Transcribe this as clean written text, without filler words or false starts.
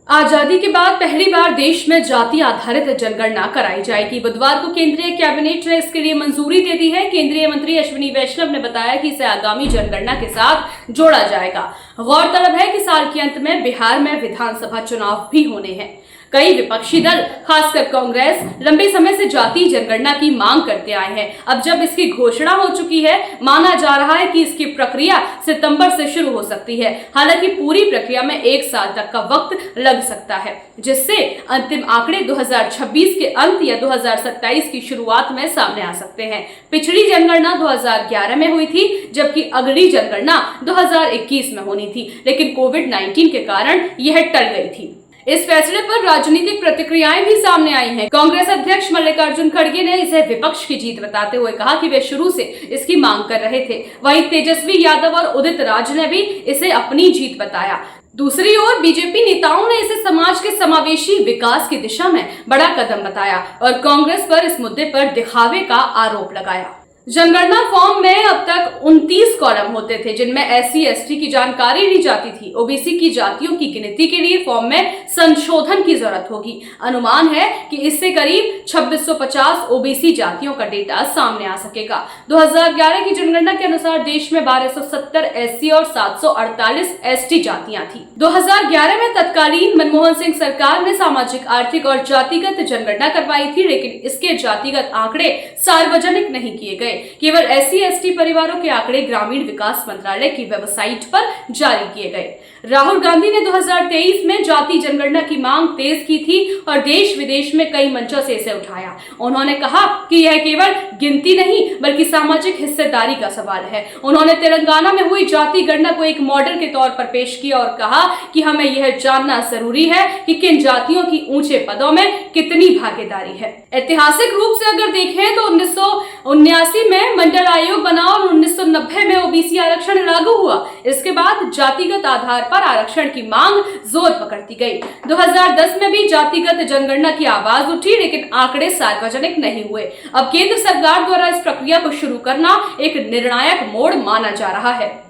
आजादी के बाद पहली बार देश में जाति आधारित जनगणना कराई जाएगी। बुधवार को केंद्रीय कैबिनेट ने इसके लिए मंजूरी दे दी है। केंद्रीय मंत्री अश्विनी वैष्णव ने बताया कि इसे आगामी जनगणना के साथ जोड़ा जाएगा। गौरतलब है कि साल के अंत में बिहार में विधानसभा चुनाव भी होने हैं। कई विपक्षी दल, खासकर कांग्रेस, लंबे समय से जाति जनगणना की मांग करते आए हैं। अब जब इसकी घोषणा हो चुकी है, माना जा रहा है कि इसकी प्रक्रिया सितंबर से शुरू हो सकती है। हालांकि पूरी प्रक्रिया में 1 साल तक का वक्त लग सकता है, जिससे अंतिम आंकड़े 2026 के अंत या 2027 की शुरुआत में सामने आ सकते हैं। पिछली जनगणना 2011 में हुई थी, जबकि अगली जनगणना 2021 में होनी थी, लेकिन कोविड-19 के कारण यह टल गई थी। इस फैसले पर राजनीतिक प्रतिक्रियाएं भी सामने आई हैं। कांग्रेस अध्यक्ष मल्लिकार्जुन खड़गे ने इसे विपक्ष की जीत बताते हुए कहा कि वे शुरू से इसकी मांग कर रहे थे। वहीं तेजस्वी यादव और उदित राज ने भी इसे अपनी जीत बताया। दूसरी ओर बीजेपी नेताओं ने इसे समाज के समावेशी विकास की दिशा में बड़ा कदम बताया और कांग्रेस पर इस मुद्दे पर दिखावे का आरोप लगाया। जनगणना फॉर्म में अब तक 29 कॉलम होते थे, जिनमें एससी एसटी की जानकारी ली जाती थी। ओबीसी की जातियों की गिनती के लिए फॉर्म में संशोधन की जरूरत होगी। अनुमान है कि इससे करीब 2650 ओबीसी जातियों का डेटा सामने आ सकेगा। 2011 की जनगणना के अनुसार देश में 1270 एससी और 748 एसटी जातियां थी। 2011 में तत्कालीन मनमोहन सिंह सरकार ने सामाजिक, आर्थिक और जातिगत जनगणना करवाई थी, लेकिन इसके जातिगत आंकड़े सार्वजनिक नहीं किए गए। केवल एससी एसटी परिवारों के आंकड़े ग्रामीण विकास मंत्रालय की वेबसाइट पर जारी किए गए। राहुल गांधी ने 2023 में जाति जनगणना की मांग तेज की थी और देश विदेश में कई मंचों से इसे उठाया। उन्होंने कहा कि यह केवल गिनती नहीं बल्कि सामाजिक हिस्सेदारी का सवाल है। उन्होंने तेलंगाना में हुई जाति गणना को एक मॉडल के तौर पर पेश किया और कहा कि हमें यह जानना जरूरी है कि किन जातियों की ऊंचे पदों में कितनी भागीदारी है। ऐतिहासिक रूप से अगर देखें तो 1979 में मंडल आयोग बना और 1990 में ओबीसी आरक्षण लागू हुआ। इसके बाद जातिगत आधार पर आरक्षण की मांग जोर पकड़ती गई। 2010 में भी जातिगत जनगणना की आवाज उठी, लेकिन आंकड़े सार्वजनिक नहीं हुए। अब केंद्र सरकार द्वारा इस प्रक्रिया को शुरू करना एक निर्णायक मोड़ माना जा रहा है।